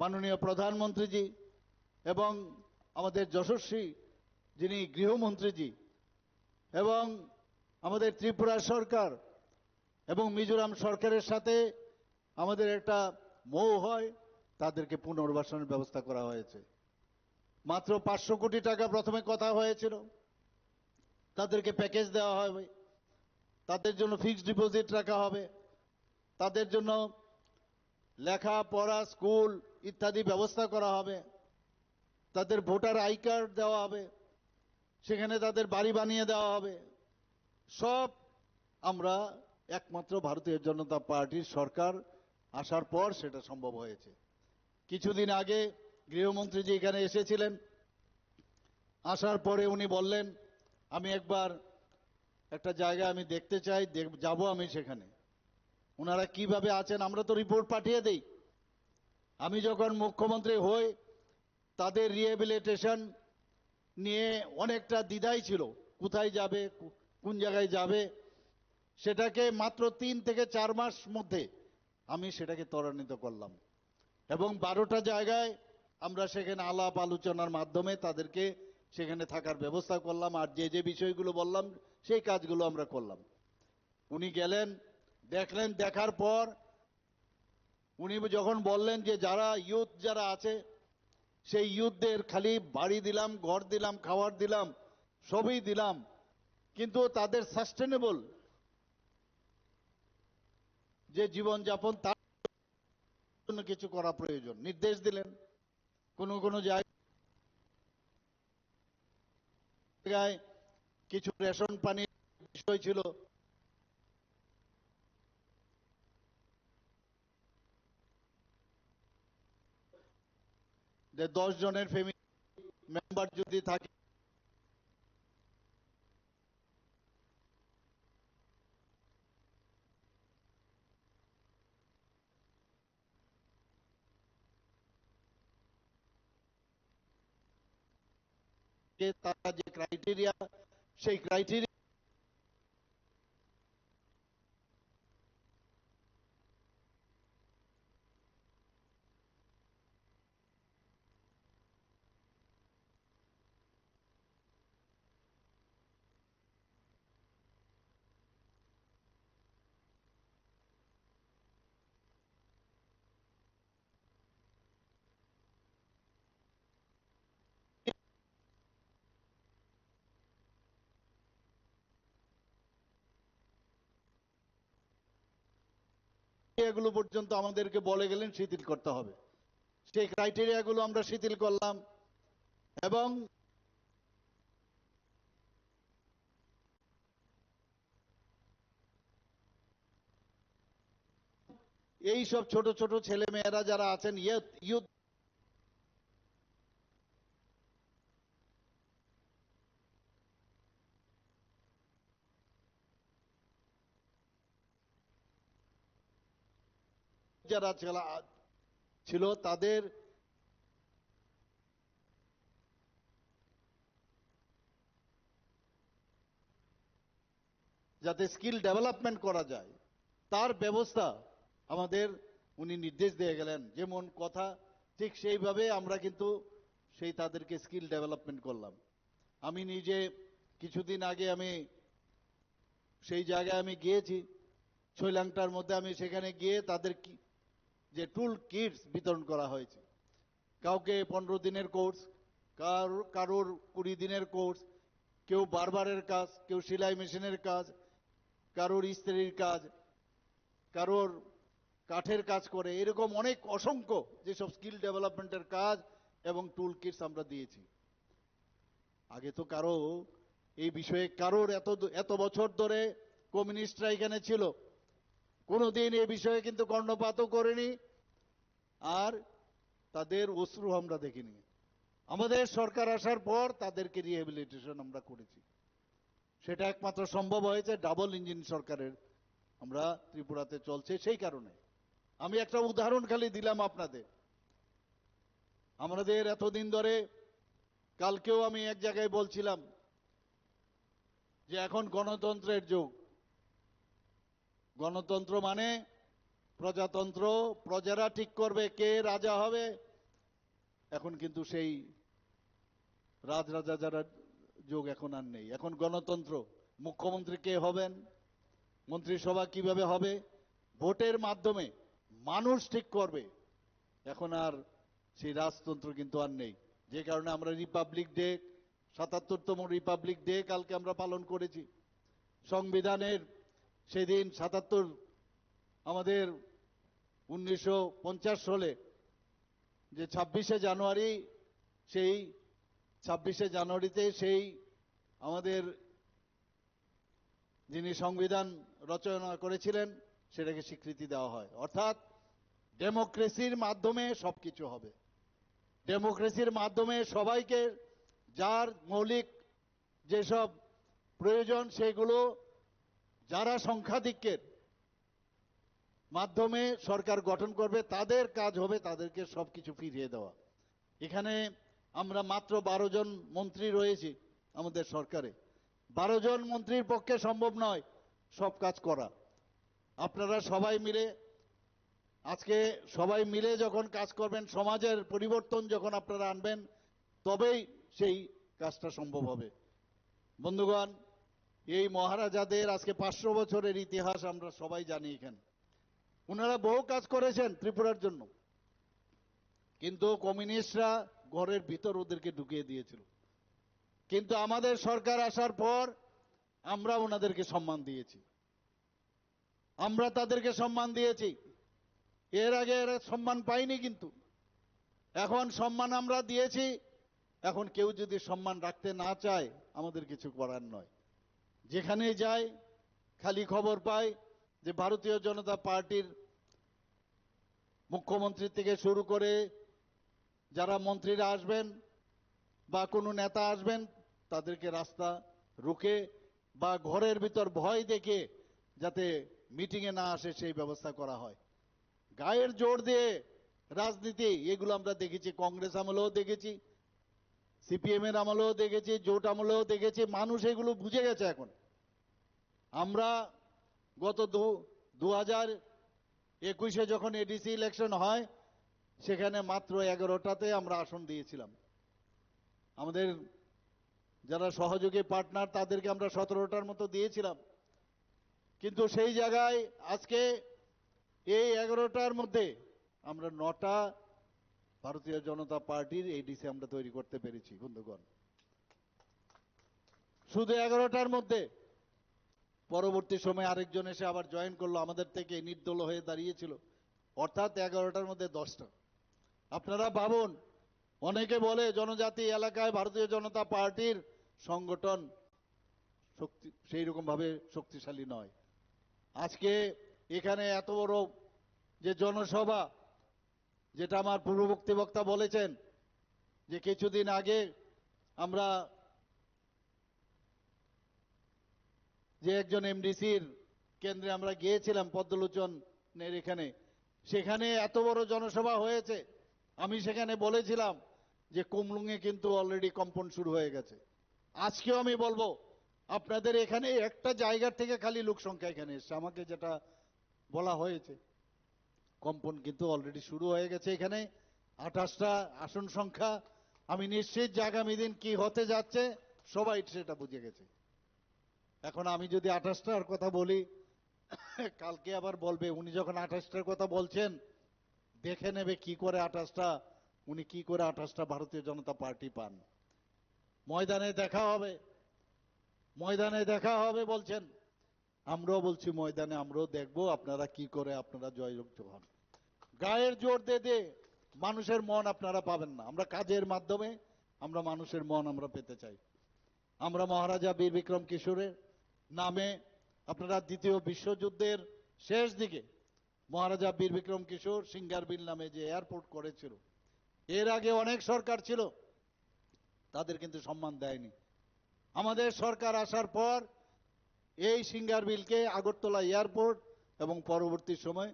মাননীয় প্রধানমন্ত্রীজি এবং আমাদের যশস্বী যিনি গৃহমন্ত্রীজি এবং আমাদের ত্রিপুরা সরকার এবং মিজোরাম সরকারের সাথে আমাদের একটা মৌ হয়, তাদেরকে পুনর্বাসনের ব্যবস্থা করা হয়েছে। মাত্র 500 কোটি টাকা প্রথমে কথা হয়েছিল, তাদেরকে প্যাকেজ দেওয়া হবে, তাদের জন্য ফিক্সড ডিপোজিট রাখা হবে, তাদের জন্য লেখাপড়া স্কুল ইত্যাদি ব্যবস্থা করা হবে, তাদের ভোটার আই কার্ড দেওয়া হবে, সেখানে তাদের বাড়ি বানিয়ে দেওয়া হবে। সব আমরা একমাত্র ভারতীয় জনতা পার্টির সরকার আসার পর সেটা সম্ভব হয়েছে। কিছুদিন আগে গৃহমন্ত্রীজি এখানে এসেছিলেন, আসার পরে উনি বললেন আমি একবার একটা জায়গা আমি দেখতে চাই, যাব আমি সেখানে ওনারা কিভাবে আছেন। আমরা তো রিপোর্ট পাঠিয়ে দেই। আমি যখন মুখ্যমন্ত্রী হই তাদের রিহ্যাবিলিটেশন নিয়ে অনেকটা দ্বিধাই ছিল, কোথায় যাবে, কোন জায়গায় যাবে। সেটাকে মাত্র 3 থেকে 4 মাস মধ্যে আমি সেটাকে ত্বরান্বিত করলাম এবং 12টা জায়গায় আমরা সেখানে আলাপ আলোচনার মাধ্যমে তাদেরকে সেখানে থাকার ব্যবস্থা করলাম। আর যে যে বিষয়গুলো বললাম সেই কাজগুলো আমরা করলাম। উনি গেলেন, দেখলেন, দেখার পর উনি যখন বললেন যে যারা ইউথ যারা আছে সেই ইউথদের খালি বাড়ি দিলাম, ঘর দিলাম, খাবার দিলাম, সবই দিলাম, কিন্তু তাদের সাস্টেনেবল যে জীবনযাপন তার জন্য কিছু করা প্রয়োজন নির্দেশ দিলেন। কোন কোন জায়গায় কিছু রেশন পানির বিষয় ছিল, যে 10 জনের ফ্যামিলি মেম্বার যদি থাকে তারা যে ক্রাইটেরিয়া সেই ক্রাইটেরিয়া গুলো পর্যন্ত আমাদেরকে বলে গেলেন শিথিল করতে হবে। সেই ক্রাইটেরিয়াগুলো আমরা শিথিল করলাম এবং এই সব ছোট ছোট ছেলে মেয়েরা যারা আছেন ইউথ যারা ছিল তাদের যাতে স্কিল ডেভেলপমেন্ট করা যায় তার ব্যবস্থা আমাদের উনি নির্দেশ দিয়ে গেলেন। যেমন কথা ঠিক সেইভাবে আমরা কিন্তু সেই তাদেরকে স্কিল ডেভেলপমেন্ট করলাম। আমি নিজে কিছুদিন আগে আমি সেই জায়গায় আমি গিয়েছি, শৈলাংটার মধ্যে আমি সেখানে গিয়ে তাদের যে টুল কিটস বিতরণ করা হয়েছে, কাউকে 15 দিনের কোর্স, কারোর 20 দিনের কোর্স, কেউ বারবারের কাজ, কেউ সেলাই মেশিনের কাজ, কারোর ইস্ত্রির কাজ, কারোর কাঠের কাজ করে, এরকম অনেক অসংখ্য যেসব স্কিল ডেভেলপমেন্টের কাজ এবং টুল কিটস আমরা দিয়েছি। আগে তো কারো এই বিষয়ে কারোর এত বছর ধরে কমিউনিস্টরা এখানে ছিল, কোনোদিন এই বিষয়ে কিন্তু কর্ণপাতও করেনি আর তাদের অশ্রু আমরা দেখিনি। আমাদের সরকার আসার পর তাদেরকে রিহ্যাবিলিটেশন আমরা করেছি। সেটা একমাত্র সম্ভব হয়েছে ডাবল ইঞ্জিন সরকারের আমরা ত্রিপুরাতে চলছে সেই কারণে। আমি একটা উদাহরণ খালি দিলাম আপনাদের। আমাদের এতদিন ধরে, কালকেও আমি এক জায়গায় বলছিলাম যে এখন গণতন্ত্রের যুগ। গণতন্ত্র মানে প্রজাতন্ত্র, প্রজারা ঠিক করবে কে রাজা হবে, এখন কিন্তু সেই রাজরাজা যারা যোগ এখন আর নেই। এখন গণতন্ত্র, মুখ্যমন্ত্রী কে হবেন, মন্ত্রিসভা কিভাবে হবে, ভোটের মাধ্যমে মানুষ ঠিক করবে। এখন আর সেই রাজতন্ত্র কিন্তু আর নেই। যে কারণে আমরা রিপাবলিক ডে, ৭৭তম রিপাবলিক ডে কালকে আমরা পালন করেছি। সংবিধানের সেদিন ৭৭, আমাদের ১৯৫০ সালে যে ২৬শে জানুয়ারি, সেই ২৬শে জানুয়ারিতে সেই আমাদের যিনি সংবিধান রচনা করেছিলেন সেটাকে স্বীকৃতি দেওয়া হয়। অর্থাৎ ডেমোক্রেসির মাধ্যমে সবকিছু হবে। ডেমোক্রেসির মাধ্যমে সবাইকে যার মৌলিক যেসব প্রয়োজন সেগুলো যারা সংখ্যাধিক্যের মাধ্যমে সরকার গঠন করবে তাদের কাজ হবে তাদেরকে সবকিছু ফিরিয়ে দেওয়া। এখানে আমরা মাত্র ১২ জন মন্ত্রী রয়েছি আমাদের সরকারে। ১২ জন মন্ত্রীর পক্ষে সম্ভব নয় সব কাজ করা। আপনারা সবাই মিলে, আজকে সবাই মিলে যখন কাজ করবেন, সমাজের পরিবর্তন যখন আপনারা আনবেন, তবেই সেই কাজটা সম্ভব হবে। বন্ধুগণ, এই মহারাজাদের আজকে ৫০০ বছরের ইতিহাস আমরা সবাই জানি। এখানে ওনারা বহু কাজ করেছেন ত্রিপুরার জন্য, কিন্তু কমিউনিস্টরা ঘরের ভিতর ওদেরকে ঢুকিয়ে দিয়েছিল। কিন্তু আমাদের সরকার আসার পর আমরা ওনাদেরকে সম্মান দিয়েছি, আমরা তাদেরকে সম্মান দিয়েছি। এর আগে এরা সম্মান পায়নি, কিন্তু এখন সম্মান আমরা দিয়েছি। এখন কেউ যদি সম্মান রাখতে না চায়, আমাদের কিছু করার নয়। যেখানে যায় খালি খবর পায় যে ভারতীয় জনতা পার্টির মুখ্যমন্ত্রী থেকে শুরু করে যারা মন্ত্রীরা আসবেন বা কোনো নেতা আসবেন, তাদেরকে রাস্তা রুখে বা ঘরের ভিতর ভয় দেখে যাতে মিটিংয়ে না আসে সেই ব্যবস্থা করা হয়। গায়ের জোর দিয়ে রাজনীতি, এগুলো আমরা দেখেছি, কংগ্রেস আমলেও দেখেছি, সিপিএম এর আমলেও দেখেছি, জোট আমলেও দেখেছি। মানুষ এগুলো বুঝে গেছে এখন। আমরা গত ২০২১-এ যখন এডিসি ইলেকশন হয়, সেখানে মাত্র 11টাতে আমরা আসন দিয়েছিলাম। আমাদের যারা সহযোগী পার্টনার তাদেরকে আমরা 17টার মতো দিয়েছিলাম। কিন্তু সেই জায়গায় আজকে এই 11টার মধ্যে আমরা 9টা ভারতীয় জনতা পার্টির এডিসি আমরা তৈরি করতে পেরেছি। বন্ধুগণ, শুধু 11টার মধ্যে। পরবর্তী সময় আরেকজন এসে আবার জয়েন করলো, আমাদের থেকে নির্দল হয়ে দাঁড়িয়েছিল। অর্থাৎ 11টার মধ্যে 10টা। আপনারা ভাবুন, অনেকে বলে জনজাতি এলাকায় ভারতীয় জনতা পার্টির সংগঠন শক্তি সেই রকম ভাবে শক্তিশালী নয়। আজকে এখানে এত বড় যে জনসভা, যেটা আমার পূর্ববর্তী বক্তা বলেছেন যে কিছুদিন আগে আমরা যে একজন এমডিসির কেন্দ্রে আমরা গিয়েছিলাম পদ্মলোচনের এখানে, সেখানে এত বড় জনসভা হয়েছে। আমি সেখানে বলেছিলাম যে কুমলুঙে কিন্তু অলরেডি কম্পন শুরু হয়ে গেছে। আজকেও আমি বলবো, আপনাদের এখানে একটা জায়গার থেকে খালি লোক সংখ্যা এখানে এসছে, আমাকে যেটা বলা হয়েছে, কম্পন কিন্তু অলরেডি শুরু হয়ে গেছে। এখানে 28টা আসন সংখ্যা। আমি নিশ্চিত যে আগামী দিন কি হতে যাচ্ছে সবাই সেটা বুঝে গেছে। এখন আমি যদি 28টার কথা বলি, কালকে আবার বলবে উনি যখন 28টার কথা বলছেন, দেখে নেবে কি করে 28টা, উনি কি করে 28টা ভারতীয় জনতা পার্টি পান। ময়দানে দেখা হবে, ময়দানে দেখা হবে বলছেন। আমরাও বলছি ময়দানে আমরাও দেখবো আপনারা কি করে আপনারা জয়যুক্ত হন। গায়ের জোর দিয়ে মানুষের মন আপনারা পাবেন না। আমরা কাজের মাধ্যমে আমরা মানুষের মন আমরা পেতে চাই। আমরা মহারাজা বীর বিক্রম কিশোরের নামে, আপনারা দ্বিতীয় বিশ্বযুদ্ধের শেষ দিকে মহারাজা বীর বিক্রম কিশোর সিঙ্গারবিল নামে যে এয়ারপোর্ট করেছিল, এর আগে অনেক সরকার ছিল, তাদের কিন্তু সম্মান দেয়নি। আমাদের সরকার আসার পর এই সিঙ্গারবিলকে আগরতলা এয়ারপোর্ট এবং পরবর্তী সময়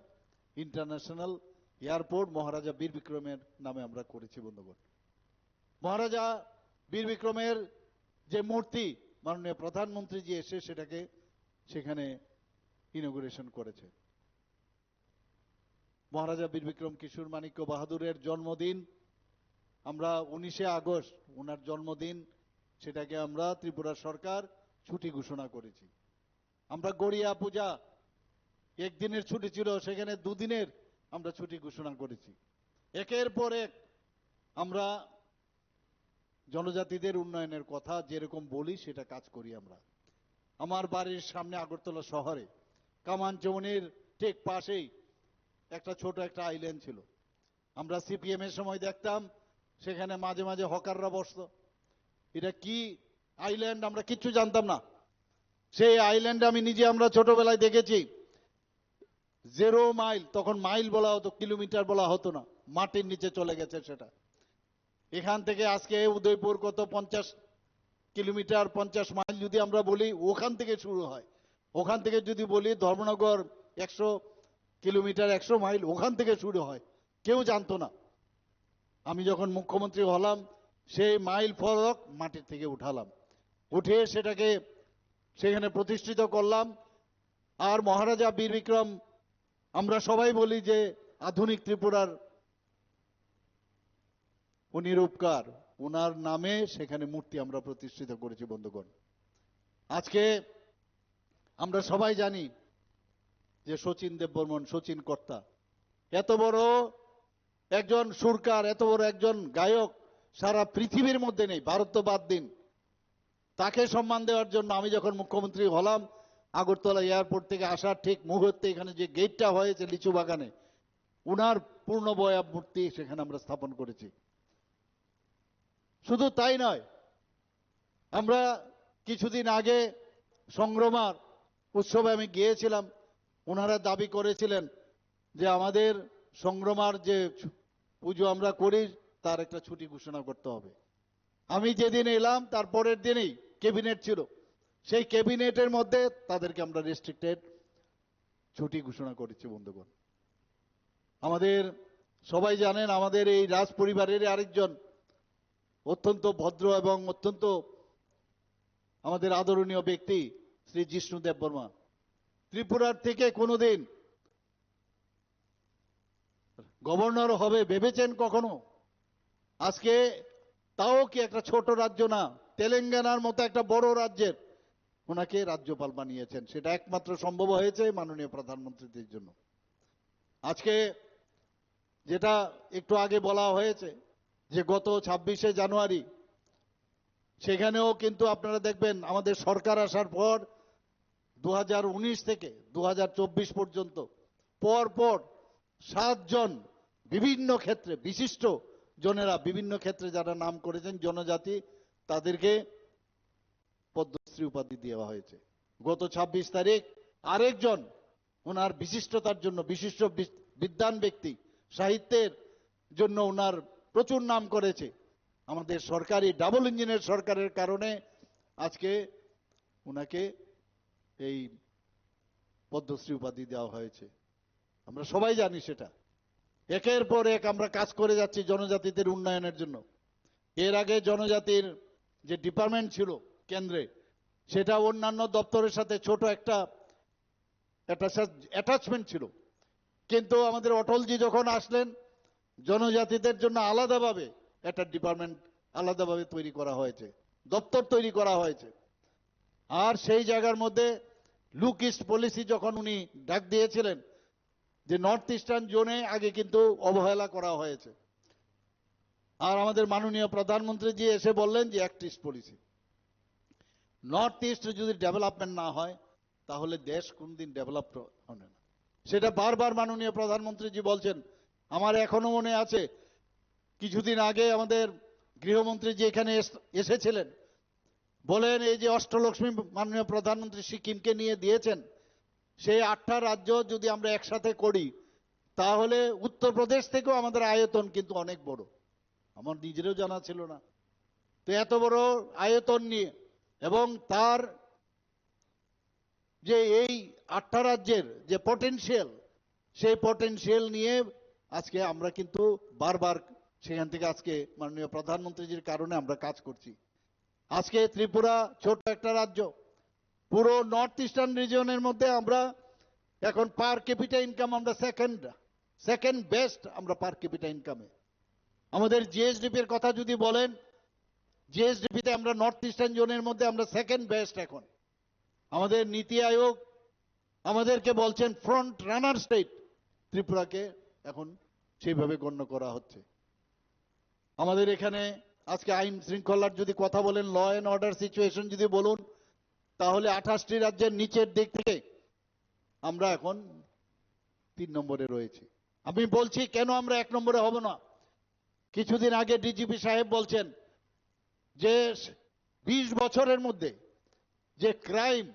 ইন্টারন্যাশনাল এয়ারপোর্ট মহারাজা বীর বিক্রমের নামে আমরা করেছি। বন্ধুগণ, মহারাজা বীর বিক্রমের যে মূর্তি মাননীয় প্রধানমন্ত্রী জি এসে সেটাকে সেখানে ইনগুরেশন করেছে। মহারাজা বীর বিক্রম কিশোর মাণিক্য বাহাদুরের জন্মদিন আমরা 19শে আগস্ট ওনার জন্মদিন, সেটাকে আমরা ত্রিপুরা সরকার ছুটি ঘোষণা করেছি। আমরা গড়িয়া পূজা একদিনের ছুটি ছিল, সেখানে দুদিনের আমরা ছুটি ঘোষণা করেছি। একের পর এক আমরা জনজাতিদের উন্নয়নের কথা যেরকম বলি সেটা কাজ করি আমরা। আমার বাড়ির সামনে আগরতলা শহরে কামানচৌনির ঠিক পাশেই একটা ছোট একটা আইল্যান্ড ছিল। আমরা সিপিএম এর সময় দেখতাম সেখানে মাঝে মাঝে হকাররা বসতো। এটা কি আইল্যান্ড আমরা কিচ্ছু জানতাম না। সেই আইল্যান্ডে আমি নিজে আমরা ছোটবেলায় দেখেছি 0 মাইল, তখন মাইল বলা হতো, কিলোমিটার বলা হতো না, মাটির নিচে চলে গেছে সেটা। এখান থেকে আজকে উদয়পুর কত 50 কিলোমিটার 50 মাইল যদি আমরা বলি, ওখান থেকে শুরু হয়। ওখান থেকে যদি বলি ধর্মনগর 100 কিলোমিটার 100 মাইল, ওখান থেকে শুরু হয়। কেউ জানতো না। আমি যখন মুখ্যমন্ত্রী হলাম সেই মাইল ফলক মাটির থেকে উঠালাম, উঠে সেটাকে সেখানে প্রতিষ্ঠিত করলাম। আর মহারাজা বীর বিক্রম, আমরা সবাই বলি যে আধুনিক ত্রিপুরার উনি রূপকার, ওনার নামে সেখানে মূর্তি আমরা প্রতিষ্ঠিত করেছি বন্ধুগণ। আজকে আমরা সবাই জানি যে শচীন দেববর্মন, শচীন কর্তা এত বড় একজন সুরকার, এত বড় একজন গায়ক সারা পৃথিবীর মধ্যে নেই, ভারত তো বাদ দিন। তাকে সম্মান দেওয়ার জন্য আমি যখন মুখ্যমন্ত্রী হলাম, আগরতলা এয়ারপোর্ট থেকে আসার ঠিক মুহূর্তে এখানে যে গেটটা হয়েছে লিচু বাগানে, উনার পূর্ণবয়া মূর্তি সেখানে আমরা স্থাপন করেছি। শুধু তাই নয়, আমরা কিছুদিন আগে সংগ্রামার উৎসবে আমি গিয়েছিলাম। ওনারা দাবি করেছিলেন যে আমাদের সংগ্রামার যে পুজো আমরা করি তার একটা ছুটি ঘোষণা করতে হবে। আমি যেদিন এলাম তার পরের দিনই ক্যাবিনেট ছিল, সেই ক্যাবিনেটের মধ্যে তাদেরকে আমরা রেস্ট্রিক্টেড ছুটি ঘোষণা করেছি বন্ধুগণ। আমাদের সবাই জানেন আমাদের এই রাজ পরিবারের আরেকজন অত্যন্ত ভদ্র এবং অত্যন্ত আমাদের আদরণীয় ব্যক্তি শ্রী জিষ্ণু দেববর্মা ত্রিপুরার থেকে কোনোদিন গভর্নর হবে ভেবেছেন কখনো? আজকে তাও কি একটা ছোট রাজ্য না, তেলেঙ্গানার মতো একটা বড় রাজ্যের ওনাকে রাজ্যপাল বানিয়েছেন। সেটা একমাত্র সম্ভব হয়েছে মাননীয় প্রধানমন্ত্রীদের জন্য। আজকে যেটা একটু আগে বলা হয়েছে যে গত 26শে জানুয়ারি সেখানেও কিন্তু আপনারা দেখবেন আমাদের সরকার আসার পর 2019 থেকে 2024 পর্যন্ত পর পর 7 জন বিভিন্ন ক্ষেত্রে বিশিষ্ট জনেরা বিভিন্ন ক্ষেত্রে যারা নাম করেছেন জনজাতি, তাদেরকে পদ্মশ্রী উপাধি দেওয়া হয়েছে। গত 26 তারিখ আরেকজন ওনার বিশিষ্টতার জন্য, বিশিষ্ট বিদ্বান ব্যক্তি, সাহিত্যের জন্য ওনার প্রচুর নাম করেছে, আমাদের সরকারি ডাবল ইঞ্জিনের সরকারের কারণে আজকে ওনাকে এই পদ্মশ্রী উপাধি দেওয়া হয়েছে। আমরা সবাই জানি সেটা। একের পর এক আমরা কাজ করে যাচ্ছি জনজাতিদের উন্নয়নের জন্য। এর আগে জনজাতির যে ডিপার্টমেন্ট ছিল কেন্দ্রে, সেটা অন্যান্য দপ্তরের সাথে ছোট একটা অ্যাটাচমেন্ট ছিল। কিন্তু আমাদের অটলজি যখন আসলেন, জনজাতিদের জন্য আলাদাভাবে একটা ডিপার্টমেন্ট আলাদাভাবে তৈরি করা হয়েছে, দপ্তর তৈরি করা হয়েছে। আর সেই জায়গার মধ্যে লুক ইস্ট পলিসি যখন উনি ডাক দিয়েছিলেন, যে নর্থ ইস্টার্ন জোনে আগে কিন্তু অবহেলা করা হয়েছে, আর আমাদের মাননীয় প্রধানমন্ত্রী জি এসে বললেন যে act east policy. North east যদি ডেভেলপমেন্ট না হয় তাহলে দেশ কোনদিন ডেভেলপ হবে না। সেটা বারবার মাননীয় প্রধানমন্ত্রী জি বলছেন। আমার এখনো মনে আছে কিছুদিন আগে আমাদের গৃহমন্ত্রী জি এখানে এসেছিলেন, বলেন এই যে অষ্টলক্ষ্মী মাননীয় প্রধানমন্ত্রী সিকিমকে নিয়ে দিয়েছেন, সেই 8টা রাজ্য যদি আমরা একসাথে করি তাহলে উত্তরপ্রদেশ থেকেও আমাদের আয়তন কিন্তু অনেক বড়। আমার নিজেরও জানা ছিল না। তো এত বড় আয়তন নিয়ে এবং তার যে এই 8টা রাজ্যের যে পটেনশিয়াল, সেই পটেনশিয়াল নিয়ে আজকে আমরা কিন্তু বারবার সেখান থেকে আজকে মাননীয় প্রধানমন্ত্রীজির কারণে আমরা কাজ করছি। আজকে ত্রিপুরা ছোট একটা রাজ্য, পুরো নর্থ ইস্টার্ন রিজিয়নের মধ্যে আমরা এখন পার ক্যাপিটা ইনকাম আমরা সেকেন্ড বেস্ট আমরা পার ক্যাপিটা ইনকামে। আমাদের জিএসডিপির কথা যদি বলেন, জিএসডিপিতে আমরা নর্থ ইস্টার্ন জোনের মধ্যে আমরা সেকেন্ড বেস্ট এখন। আমাদের নীতি আয়োগ আমাদেরকে বলছেন ফ্রন্ট রানার স্টেট, ত্রিপুরাকে এখন সেইভাবে গণ্য করা হচ্ছে। আমাদের এখানে আজকে আইন শৃঙ্খলার যদি কথা বলেন, ল অ্যান্ড অর্ডার সিচুয়েশন যদি বলুন, তাহলে 28টি রাজ্যের নিচের দিক থেকে আমরা এখন 3 নম্বরে রয়েছি। আমি বলছি কেন আমরা 1 নম্বরে হব না। কিছুদিন আগে ডিজিপি সাহেব বলছেন যে 20 বছরের মধ্যে যে ক্রাইম,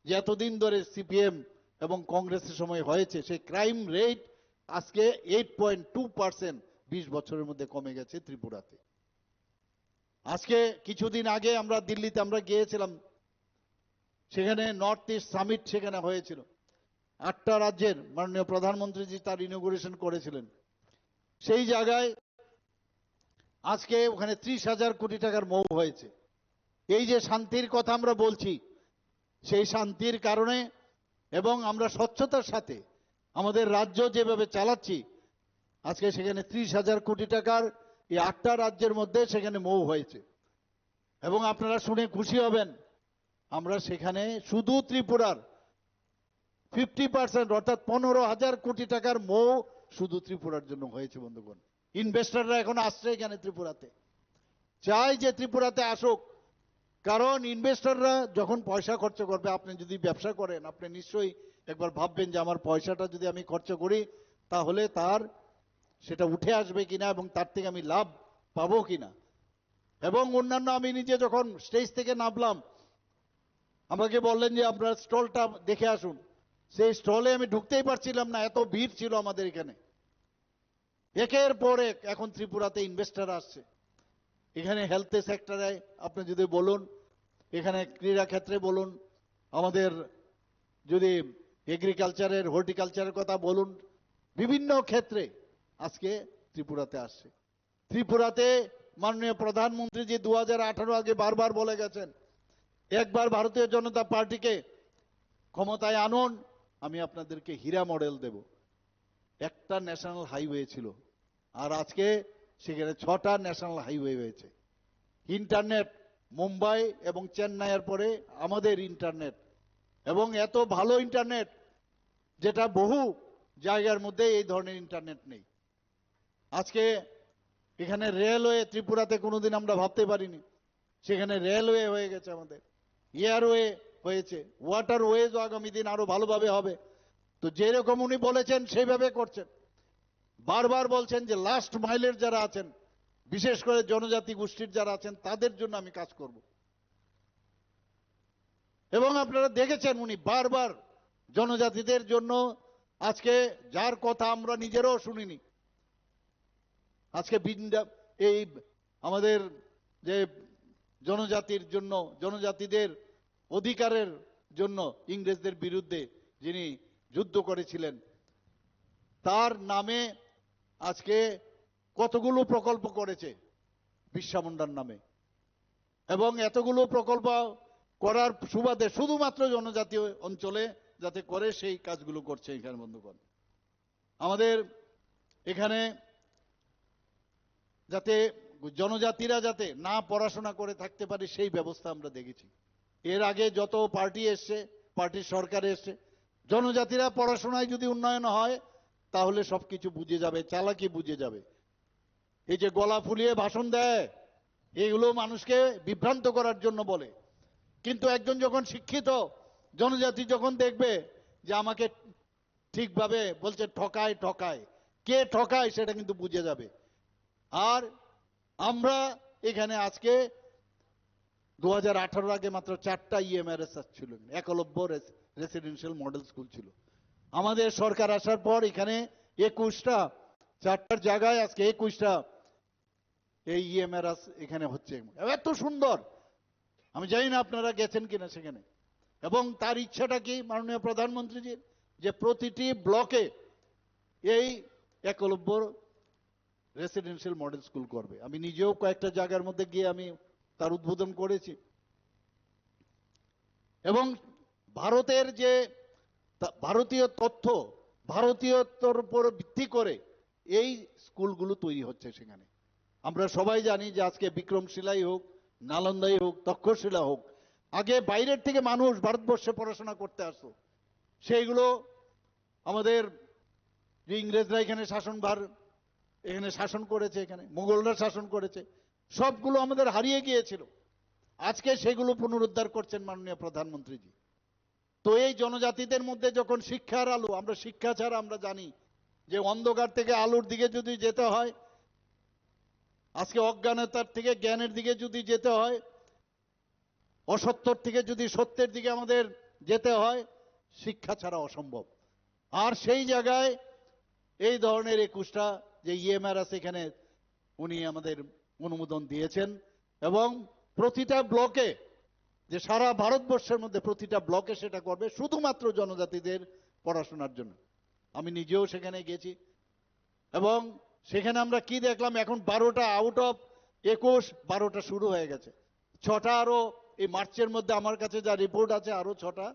যে এতদিন ধরে সিপিএম এবং কংগ্রেসের সময় হয়েছে, সেই ক্রাইম রেট আজকে 8.2% 20 বছরের মধ্যে কমে গেছে ত্রিপুরাতে। আজকে কিছুদিন আগে আমরা দিল্লিতে আমরা গিয়েছিলাম, সেখানে নর্থ ইস্ট সামিট সেখানে হয়েছিল। 8টা রাজ্যের মাননীয় প্রধানমন্ত্রীজি তার ইনগুরেশন করেছিলেন। সেই জায়গায় আজকে ওখানে 30,000 কোটি টাকার মৌ হয়েছে। এই যে শান্তির কথা আমরা বলছি, সেই শান্তির কারণে এবং আমরা স্বচ্ছতার সাথে আমাদের রাজ্য যেভাবে চালাচ্ছি, আজকে সেখানে 30,000 কোটি টাকার এই 8টা রাজ্যের মধ্যে সেখানে মৌ হয়েছে। এবং আপনারা শুনে খুশি হবেন, আমরা সেখানে শুধু ত্রিপুরার 50% অর্থাৎ 15,000 কোটি টাকার মৌ শুধু ত্রিপুরার জন্য হয়েছে বন্ধুগণ। ইনভেস্টররা এখন আসছে এখানে ত্রিপুরাতে, চাই যে ত্রিপুরাতে আসুক। কারণ ইনভেস্টররা যখন পয়সা খরচ করবে, আপনি যদি ব্যবসা করেন, আপনি নিশ্চয়ই একবার ভাববেন যে আমার পয়সাটা যদি আমি খরচ করি তাহলে তার সেটা উঠে আসবে কিনা এবং তার থেকে আমি লাভ পাবো কিনা। এবং অন্যান্য, আমি নিজে যখন স্টেজ থেকে নামলাম, আমাকে বললেন যে আপনার স্টলটা দেখে আসুন। সেই স্টলে আমি ঢুকতেই পারছিলাম না, এত ভিড় ছিল আমাদের এখানে। একের পর এক এখন ত্রিপুরাতে ইনভেস্টর আসছে। এখানে হেলথ সেক্টরে আপনি যদি বলুন, এখানে ক্রীড়া ক্ষেত্রে বলুন, আমাদের যদি এগ্রিকালচারের হর্টিকালচারের কথা বলুন, বিভিন্ন ক্ষেত্রে আজকে ত্রিপুরাতে আসছে। ত্রিপুরাতে মাননীয় প্রধানমন্ত্রী যে 2018 আগে বারবার বলে গেছেন, একবার ভারতীয় জনতা পার্টিকে ক্ষমতায় আনুন, আমি আপনাদেরকে হীরা মডেল দেব। একটা ন্যাশনাল হাইওয়ে ছিল, আর আজকে সেখানে 6টা ন্যাশনাল হাইওয়ে হয়েছে। ইন্টারনেট মুম্বাই এবং চেন্নাইয়ের পরে আমাদের ইন্টারনেট, এবং এত ভালো ইন্টারনেট যেটা বহু জায়গার মধ্যে এই ধরনের ইন্টারনেট নেই। আজকে এখানে রেলওয়ে ত্রিপুরাতে কোনোদিন আমরা ভাবতে পারিনি, সেখানে রেলওয়ে হয়ে গেছে, আমাদের এয়ারওয়ে হয়েছে, ওয়াটারওয়েজও আগামী দিন আরো ভালোভাবে হবে। তো যেরকম উনি বলেছেন সেইভাবে করছেন। বারবার বলছেন যে লাস্ট মাইলের যারা আছেন, বিশেষ করে জনজাতি গোষ্ঠীর যারা আছেন, তাদের জন্য আমি কাজ করব। এবং আপনারা দেখেছেন উনি বারবার জনজাতিদের জন্য, আজকে যার কথা আমরা নিজেরাও শুনিনি, আজকে এই আমাদের যে জনজাতির জন্য, জনজাতিদের অধিকারের জন্য ইংরেজদের বিরুদ্ধে যিনি যুদ্ধ করেছিলেন, তার নামে আজকে কতগুলো প্রকল্প করেছে বিরসা মুন্ডার নামে। এবং এতগুলো প্রকল্প করার সুবাদে শুধুমাত্র জনজাতি অঞ্চলে যাতে করে সেই কাজগুলো করছে এখানে বন্ধুগণ। আমাদের এখানে যাতে জনজাতিরা যাতে না পড়াশোনা করে থাকতে পারে সেই ব্যবস্থা আমরা দেখেছি। এর আগে যত পার্টি এসছে, পার্টির সরকার এসছে, জনজাতিরা পড়াশোনায় যদি উন্নয়ন হয় তাহলে সবকিছু বুঝে যাবে, চালাকি বুঝে যাবে। এই যে গলা ফুলিয়ে ভাষণ দেয়, এগুলো মানুষকে বিভ্রান্ত করার জন্য বলে। কিন্তু একজন যখন শিক্ষিত জনজাতি যখন দেখবে যে আমাকে ঠিকভাবে বলছে ঠকায় ঠকায়, কে ঠকায় সেটা কিন্তু বুঝে যাবে। আর আমরা এখানে আজকে 2018 আগে মাত্র 4টা ইএমআরএস ছিল, একলব্য রেসিডেন্সিয়াল মডেল স্কুল ছিল। আমাদের সরকার আসার পর এখানে 21টা, 4টার জায়গায় আজকে 21টা এই ইএমআরএস এখানে হচ্ছে। এত সুন্দর, আমি জানি না আপনারা গেছেন কিনা সেখানে। এবং তার ইচ্ছাটা কি মাননীয় প্রধানমন্ত্রীজির, যে প্রতিটি ব্লকে এই একলব্য রেসিডেন্সিয়াল মডেল স্কুল করবে। আমি নিজেও কয়েকটা জায়গার মধ্যে গিয়ে আমি তার উদ্বোধন করেছি। এবং ভারতের যে ভারতীয় তথ্য, ভারতীয়তার উপর ভিত্তি করে এই স্কুলগুলো তৈরি হচ্ছে সেখানে। আমরা সবাই জানি যে আজকে বিক্রমশিলাই হোক, নালন্দাই হোক, তক্ষশিলা হোক, আগে বাইরের থেকে মানুষ ভারতবর্ষে পড়াশোনা করতে আসতো। সেইগুলো আমাদের যে ইংরেজরা এখানে এখানে শাসন করেছে, এখানে মুঘলরা শাসন করেছে, সবগুলো আমাদের হারিয়ে গিয়েছিল। আজকে সেগুলো পুনরুদ্ধার করছেন মাননীয় প্রধানমন্ত্রীজি। তো এই জনজাতিদের মধ্যে যখন শিক্ষার আলো, আমরা শিক্ষা ছাড়া আমরা জানি যে অন্ধকার থেকে আলোর দিকে যদি যেতে হয়, আজকে অজ্ঞানতার থেকে জ্ঞানের দিকে যদি যেতে হয়, অসত্যর থেকে যদি সত্যের দিকে আমাদের যেতে হয়, শিক্ষা ছাড়া অসম্ভব। আর সেই জায়গায় এই ধরনের 21টা যে ইএমআর আছে এখানে উনি আমাদের অনুমোদন দিয়েছেন, এবং প্রতিটা ব্লকে, যে সারা ভারতবর্ষের মধ্যে প্রতিটা ব্লকে সেটা করবে শুধুমাত্র জনজাতিদের পড়াশোনার জন্য। আমি নিজেও সেখানে গেছি এবং সেখানে আমরা কি দেখলাম, এখন 12টা আউট অফ 21, 12টা শুরু হয়ে গেছে। 6টা আরো এই মার্চের মধ্যে আমার কাছে যা রিপোর্ট আছে আরো 6টা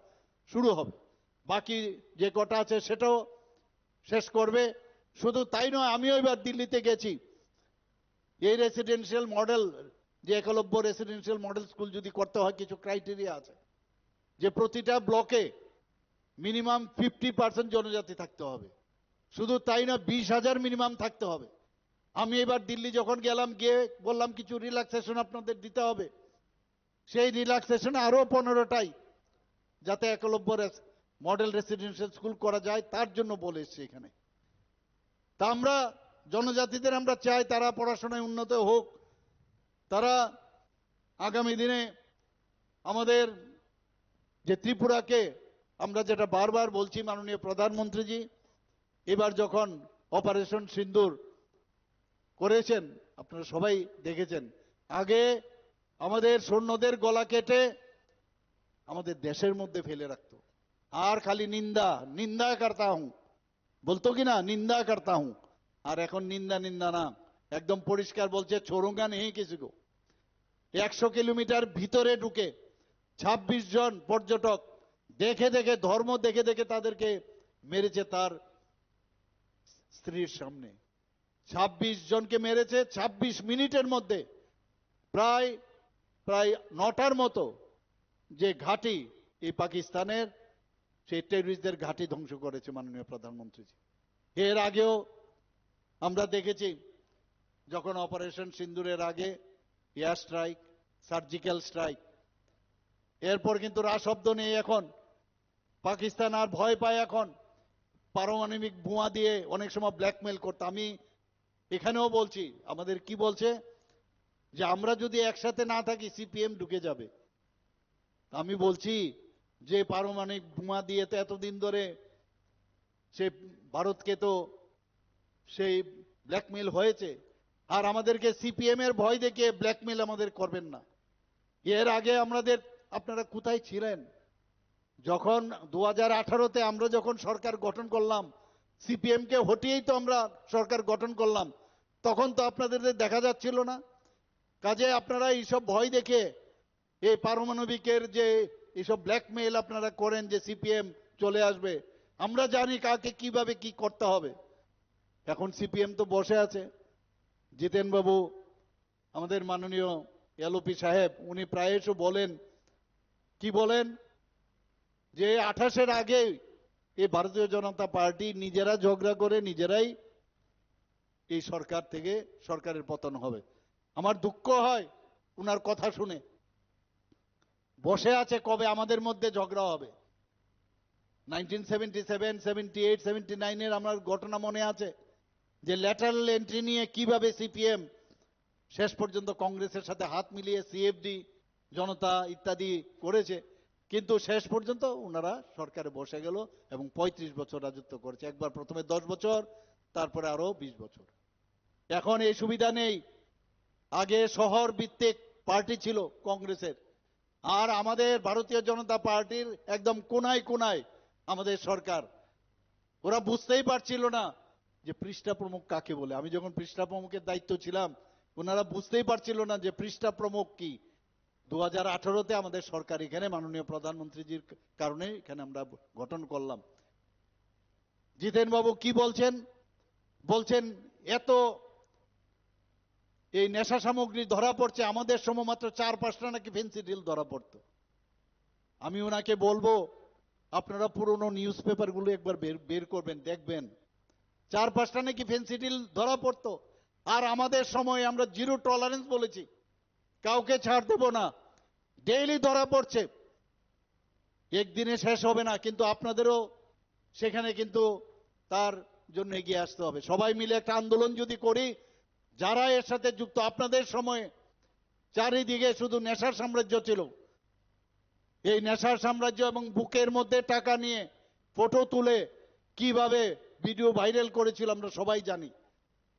শুরু হবে। বাকি যে কটা আছে সেটাও শেষ করবে। শুধু তাই নয়, আমিও এবার দিল্লিতে গেছি। এই রেসিডেন্সিয়াল মডেল, যে একলব্য রেসিডেন্সিয়াল মডেল স্কুল যদি করতে হয়, কিছু ক্রাইটেরিয়া আছে যে প্রতিটা ব্লকে মিনিমাম 50% জনজাতি থাকতে হবে। শুধু তাই না, 20,000 মিনিমাম থাকতে হবে। আমি এবার দিল্লি যখন গেলাম, গিয়ে বললাম কিছু রিল্যাক্সেশন আপনাদের দিতে হবে। সেই রিল্যাক্সেশন আরো 15টাই, যাতে একলব্য মডেল রেসিডেন্সিয়াল স্কুল করা যায়, তার জন্য বলে এসছি এখানে। তা আমরা জনজাতিদের আমরা চাই তারা পড়াশোনায় উন্নত হোক, তারা আগামী দিনে আমাদের যে ত্রিপুরাকে আমরা যেটা বারবার বলছি, মাননীয় প্রধানমন্ত্রীজি এবার যখন অপারেশন সিন্দুর করেছেন, আপনারা সবাই দেখেছেন, আগে আমাদের সৈন্যদের গলা কেটে আমাদের দেশের মধ্যে ফেলে রাখতো, আর খালি নিন্দা নিন্দা করতা হুঁ বলতো, কি না, নিন্দা করতা হুঁ। আর এখন নিন্দা নিন্দা না, একদম পরিষ্কার বলছে ছোড়ুঙ্গা নেই কিছু গো। 100 কিলোমিটার ভিতরে ঢুকে 26 জন পর্যটক দেখে দেখে, ধর্ম দেখে দেখে তাদেরকে মেরেছে তার স্ত্রীর সামনে। 26 জনকে মেরেছে 26 মিনিটের মধ্যে। প্রায় প্রায় 9টার মতো যে ঘাঁটি এই পাকিস্তানের, সেই টেররিস্টদের ঘাঁটি ধ্বংস করেছে মাননীয় প্রধানমন্ত্রী। এর আগেও আমরা দেখেছি, যখন অপারেশন সিন্দুরের আগে এয়ার স্ট্রাইক, সার্জিক্যাল স্ট্রাইক, এরপর কিন্তু রা শব্দ নেই। এখন পাকিস্তান আর ভয় পায়, এখন পারমাণবিক বোমা দিয়ে অনেক সময় ব্ল্যাকমেল করতে। আমি এখানেও বলছি, আমাদের কি বলছে যে আমরা যদি একসাথে না থাকি সিপিএম ঢুকে যাবে। আমি বলছি যে পারমাণবিক বোমা দিয়ে তো এতদিন ধরে সে ভারতকে তো সেই ব্ল্যাকমেল হয়েছে, আর আমাদেরকে সিপিএম এর ভয় দেখিয়ে ব্ল্যাকমেল আমাদের করবেন না। এর আগে আমাদের, আপনারা কোথায় ছিলেন যখন 2018-তে আমরা যখন সরকার গঠন করলাম, সিপিএম কে হটিয়েই তো আমরা সরকার গঠন করলাম, তখন তো আপনাদের দেখা যাচ্ছিল না। কাজে আপনারা এইসব ভয় দেখে এই পারমাণবিকের যে এইসব ব্ল্যাকমেল আপনারা করেন যে সিপিএম চলে আসবে, আমরা জানি কাকে কিভাবে কি করতে হবে। এখন সিপিএম তো বসে আছে, জিতেন বাবু আমাদের মাননীয় এলওপি সাহেব, উনি প্রায়শ বলেন, কি বলেন, যে 28-এর আগে এই ভারতীয় জনতা পার্টি নিজেরা ঝগড়া করে নিজেরাই এই সরকার থেকে সরকারের পতন হবে। আমার দুঃখ হয় উনার কথা শুনে। বসে আছে কবে আমাদের মধ্যে ঝগড়া হবে। 1977, 78, 79-এর আমার ঘটনা মনে আছে, যে ল্যাটারাল এন্ট্রি নিয়ে কিভাবে সিপিএম শেষ পর্যন্ত কংগ্রেসের সাথে হাত মিলিয়ে সিএফডি, জনতা ইত্যাদি করেছে, কিন্তু শেষ পর্যন্ত ওনারা সরকারে বসে গেল এবং 35 বছর রাজত্ব করেছে। একবার প্রথমে 10 বছর, তারপরে আরো 20 বছর। এখন এই সুবিধা নেই। আগে শহর ভিত্তিক পার্টি ছিল কংগ্রেসের, আর আমাদের ভারতীয় জনতা পার্টির একদম কোনায় কোনায় আমাদের সরকার। ওরা বুঝতেই পারছিল না যে পৃষ্ঠা প্রমুখ কাকে বলে। আমি যখন পৃষ্ঠা প্রমুখের দায়িত্ব ছিলাম, ওনারা বুঝতেই পারছিল না যে পৃষ্ঠা প্রমুখ কি। 2018-তে আমাদের সরকার এখানে মাননীয় প্রধানমন্ত্রীজির কারণে এখানে আমরা গঠন করলাম। জিতেন বাবু কি বলছেন, বলছেন এত এই নেশা সামগ্রী ধরা পড়ছে, আমাদের সময় মাত্র 4-5টা নাকি ফেন্সিডিল ধরা পড়তো। আমি ওনাকে বলবো আপনারা পুরনো নিউজ পেপারগুলো একবার বের করবেন, দেখবেন 4-5টা নাকি ফেন্সিডিল ধরা পড়তো। আর আমাদের সময় আমরা জিরো টলারেন্স বলেছি, কাউকে ছাড় দেব না, ডেইলি ধরা পড়ছে, একদিনে শেষ হবে না। কিন্তু আপনাদেরও সেখানে কিন্তু তার জন্য এগিয়ে আসতে হবে। সবাই মিলে একটা আন্দোলন যদি করি, যারা এর সাথে যুক্ত, আপনাদের সময়ে চারিদিকে শুধু নেশার সাম্রাজ্য ছিল, এই নেশার সাম্রাজ্য এবং বুকের মধ্যে টাকা নিয়ে ফটো তুলে কিভাবে ভিডিও ভাইরাল করেছিল আমরা সবাই জানি।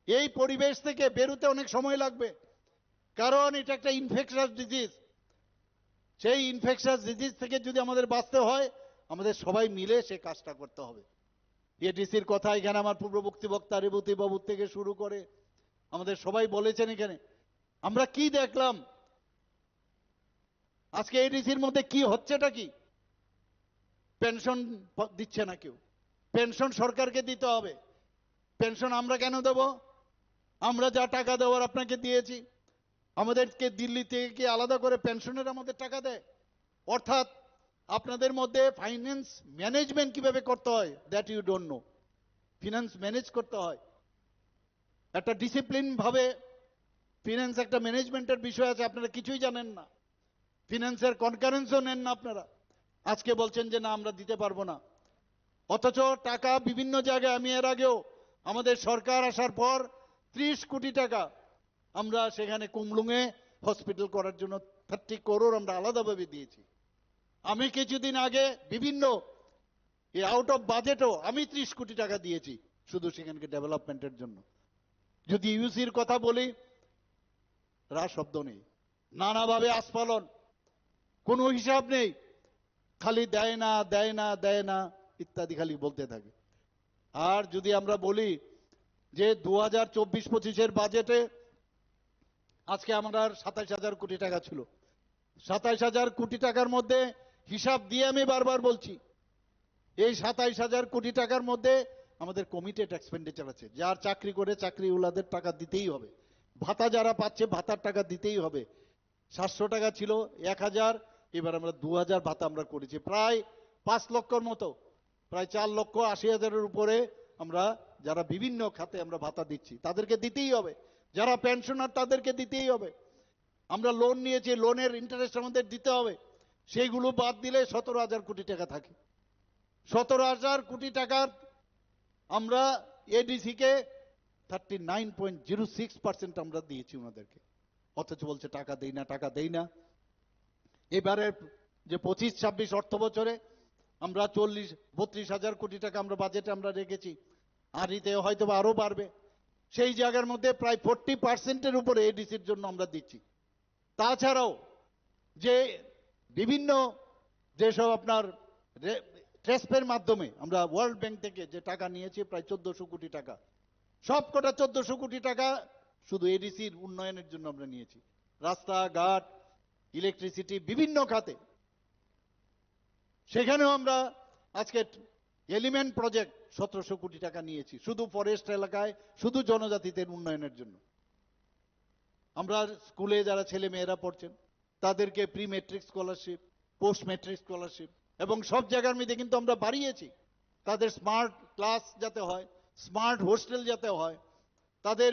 এই পরিবেশ থেকে বেরোতে অনেক সময় লাগবে, কারণ এটা একটা ইনফেকশাস ডিজিজ। সেই ইনফেকশাস ডিজিজ থেকে যদি আমাদের বাঁচতে হয়, আমাদের সবাই মিলে সে কাজটা করতে হবে। এডিসির কথা এখানে আমার পূর্ববর্তী বক্তা রেবতী বাবু থেকে শুরু করে আমাদের সবাই বলেছেন। এখানে আমরা কি দেখলাম আজকে এডিসির মধ্যে কি হচ্ছেটা কি? পেনশন দিচ্ছে না কেউ, পেনশন সরকারকে দিতে হবে। পেনশন আমরা কেন দেব? আমরা যা টাকা দেওয়ার আপনাকে দিয়েছি। আমাদেরকে দিল্লি থেকে কি আলাদা করে পেনশনের আমাদের টাকা দেয়? অর্থাৎ আপনাদের মধ্যে ফাইন্যান্স ম্যানেজমেন্ট কিভাবে করতে হয় that you don't know. Finance manage করতে হয় একটা ডিসিপ্লিন ভাবে। ফিনান্স একটা ম্যানেজমেন্টের বিষয় আছে, আপনারা কিছুই জানেন না। ফিনান্সের কনকারেন্সও নেন না আপনারা। আজকে বলছেন যে না আমরা দিতে পারবো না, অথচ টাকা বিভিন্ন জায়গায়, আমি এর আগেও আমাদের সরকার আসার পর 30 কোটি টাকা আমরা সেখানে কুমলুঙে হসপিটাল করার জন্য 30 করোড় আমরা আলাদাভাবে দিয়েছি। আমি কিছুদিন আগে বিভিন্ন আউট অফ বাজেটও আমি 30 কোটি টাকা দিয়েছি শুধু সেখানকে ডেভেলপমেন্টের জন্য। যদি ইউসির কথা বলি, রা শব্দ নেই, নানাভাবে আস্ফালন, কোনো হিসাব নেই, খালি দেয় না দেয় না দেয় না ইত্যাদি খালি বলতে থাকে। আর যদি আমরা বলি যে 2024-25-এর বাজেটে আজকে আমার 27,000 কোটি টাকা ছিল, 27,000 কোটি টাকার মধ্যে হিসাব দিয়ে আমি বারবার বলছি, এই 27,000 কোটি টাকার মধ্যে আমাদের কমিটেড এক্সপেন্ডিচার আছে। যার চাকরি করে চাকরিওয়ালাদের টাকা দিতেই হবে, ভাতা যারা পাচ্ছে ভাতার টাকা দিতেই হবে। 700 টাকা ছিল 1,000, এবার আমরা 2,000 ভাতা আমরা করেছি, প্রায় 5 লক্ষর মতো, প্রায় 4,80,000-এর উপরে আমরা যারা বিভিন্ন খাতে আমরা ভাতা দিচ্ছি তাদেরকে দিতেই হবে। যারা পেনশনার তাদেরকে দিতেই হবে। আমরা লোন নিয়েছি, লোনের ইন্টারেস্ট আমাদের দিতে হবে। সেইগুলো বাদ দিলে 17,000 কোটি টাকা থাকে। 17,000 কোটি টাকার আমরা এডিসিকে 39.06% আমরা দিয়েছি ওনাদেরকে, অথচ বলছে টাকা দেই না টাকা দেই না। এবারে যে 25-26 অর্থ বছরে আমরা 32,000 কোটি টাকা আমরা বাজেটে আমরা রেখেছি, আর এতে হয়তো আরো বাড়বে। সেই জায়গার মধ্যে প্রায় 40%-এর উপরে এডিসির জন্য আমরা দিচ্ছি। তাছাড়াও যে বিভিন্ন যেসব আপনার ট্রেসপের মাধ্যমে আমরা ওয়ার্ল্ড ব্যাংক থেকে যে টাকা নিয়েছি প্রায় 1400 কোটি টাকা, সবকটা 1400 কোটি টাকা শুধু এডিসির উন্নয়নের জন্য আমরা নিয়েছি। রাস্তাঘাট, ইলেকট্রিসিটি, বিভিন্ন খাতে। সেখানেও আমরা আজকে এলিমেন্ট প্রজেক্ট 1700 কোটি টাকা নিয়েছি শুধু ফরেস্ট এলাকায়, শুধু জনজাতিদের উন্নয়নের জন্য। আমরা স্কুলে যারা ছেলে মেয়েরা পড়ছেন তাদেরকে pre metric scholarship, post metric scholarship এবং সব জায়গার মধ্যে কিন্তু আমরা বাড়িয়েছি। তাদের স্মার্ট ক্লাস যাতে হয়, স্মার্ট হোস্টেল যাতে হয়, তাদের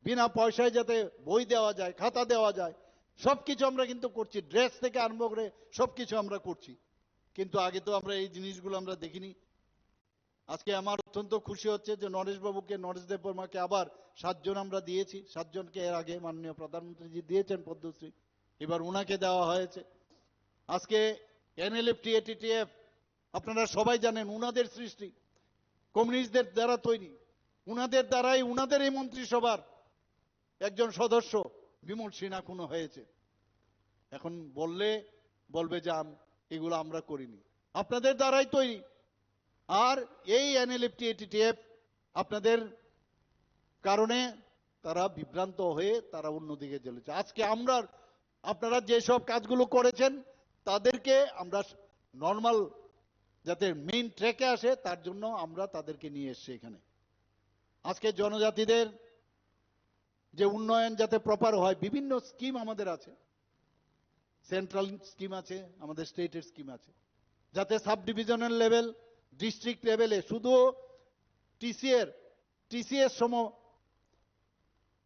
বিনা পয়সায় যাতে বই দেওয়া যায়, খাতা দেওয়া যায়, সবকিছু আমরা কিন্তু করছি। ড্রেস থেকে আরম্ভ করে সবকিছু আমরা করছি। কিন্তু আগে তো আমরা এই জিনিসগুলো আমরা দেখিনি। আজকে আমার অত্যন্ত খুশি হচ্ছে যে নরেশবাবুকে, নরেশ দেববর্মাকে আবার 7 জন আমরা দিয়েছি। 7 জনকে এর আগে মাননীয় প্রধানমন্ত্রীজি দিয়েছেন পদ্মশ্রী, এবার ওনাকে দেওয়া হয়েছে। আজকে এনএলএফটি, এটিটিএফ আপনারা সবাই জানেন উনাদের সৃষ্টি, কমিউনিস্টদের দ্বারা তৈরি, উনাদের দ্বারাই উনাদের এই মন্ত্রিসভার একজন সদস্য বিমল সিনহা খুন হয়েছে। এখন বলবে যে এগুলো আমরা করিনি, আপনাদের দ্বারাই তৈরি। আর এই এনএলএফটি, এটিটিএফ আপনাদের কারণে তারা বিভ্রান্ত হয়ে তারা অন্যদিকে চলেছে। আজকে আমরা আপনারা যেসব কাজগুলো করেছেন তাদেরকে আমরা নর্মাল যাতে মেইন ট্র্যাকে আসে তার জন্য আমরা তাদেরকে নিয়ে এসেছি এখানে। আজকে জনজাতিদের যে উন্নয়ন যাতে প্রপার হয়, বিভিন্ন স্কিম আমাদের আছে, সেন্ট্রাল স্কিম আছে, আমাদের স্টেটের স্কিম আছে, যাতে সাব ডিভিশনাল লেভেল, ডিস্ট্রিক্ট লেভেলে শুধু টিসিএস সম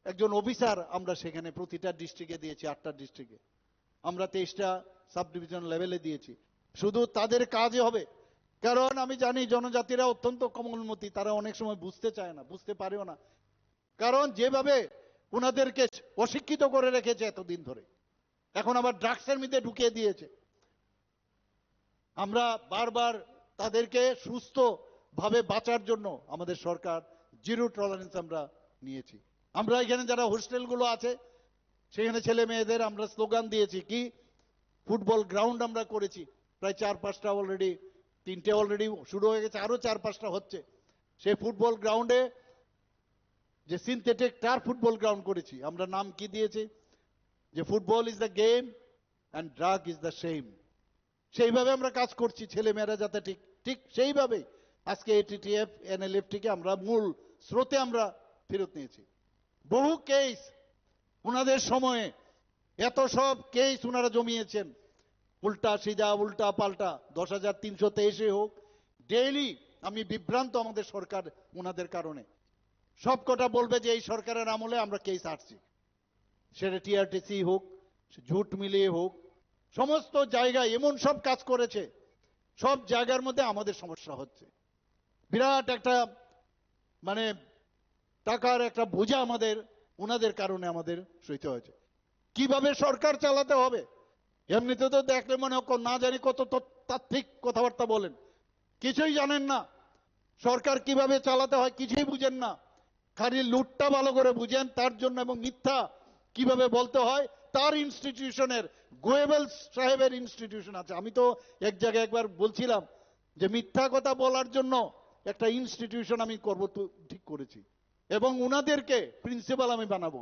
একজন অফিসার আমরা সেখানে প্রতিটা ডিস্ট্রিক্টে দিয়েছি, 8টা ডিস্ট্রিক্টে আমরা 23টা সাব ডিভিশন লেভেলে দিয়েছি। শুধু তাদের কাজই হবে, কারণ আমি জানি জনজাতিরা অত্যন্ত কোমলমতি, তারা অনেক সময় বুঝতে চায় না, বুঝতে পারেও না, কারণ যেভাবে ওনাদেরকে অশিক্ষিত করে রেখেছে এতদিন ধরে, এখন আবার ড্রাগসের মধ্যে ঢুকিয়ে দিয়েছে। আমরা বারবার তাদেরকে সুস্থ ভাবে বাঁচার জন্য আমাদের সরকার জিরো টলারেন্স আমরা নিয়েছি। আমরা এখানে যারা হোস্টেলগুলো আছে সেখানে ছেলে মেয়েদের আমরা স্লোগান দিয়েছি কি, ফুটবল গ্রাউন্ড আমরা করেছি প্রায় 4-5টা অলরেডি, 3টে অলরেডি শুরু হয়ে গেছে, আরো 4-5টা হচ্ছে। সেই ফুটবল গ্রাউন্ডে যে সিনথেটিক টার্ফ ফুটবল গ্রাউন্ড করেছি, আমরা নাম কি দিয়েছি যে football is the game and drug is the shame. সেইভাবে আমরা কাজ করছি, ছেলে মেয়েরা যাতে ঠিক ঠিক সেইভাবেই আজকে এটিটিএফ এনএলএফটিকে আমরা মূল স্রোতে আমরা ফেরত নিয়েছি। বহু কেস ওনাদের সময়ে, এত সব কেস ওনারা জমিয়েছেন, উল্টা সিধা উল্টা পাল্টা, 10,323 হোক, ডেইলি আমি বিভ্রান্ত আমাদের সরকার ওনাদের কারণে। সব কটা বলবে যে এই সরকারের আমলে আমরা কেস আসছি, সেটা টিআরটিসি হোক, ঝুট মিলিয়ে হোক, সমস্ত জায়গায় এমন সব কাজ করেছে, সব জায়গার মধ্যে আমাদের সমস্যা হচ্ছে। বিরাট একটা মানে টাকার একটা বোঝা আমাদের ওনাদের কারণে আমাদের সইতে হয়েছে। কিভাবে সরকার চালাতে হবে এমনিতে তো দেখলে মনে হয় না জানি কত তাত্ত্বিক কথাবার্তা বলেন, কিছুই জানেন না। সরকার কিভাবে চালাতে হয় কিছুই বুঝেন না, খালি লুটটা ভালো করে বুঝেন তার জন্য, এবং মিথ্যা কিভাবে বলতে হয় তার ইনস্টিটিউশনের, গোয়েবলস সাহেবের ইনস্টিটিউশন আছে। আমি তো এক জায়গায় একবার বলছিলাম যে মিথ্যা কথা বলার জন্য একটা ইনস্টিটিউশন আমি করব, তো ঠিক করেছি, এবং উনাদেরকে প্রিন্সিপাল আমি বানাবো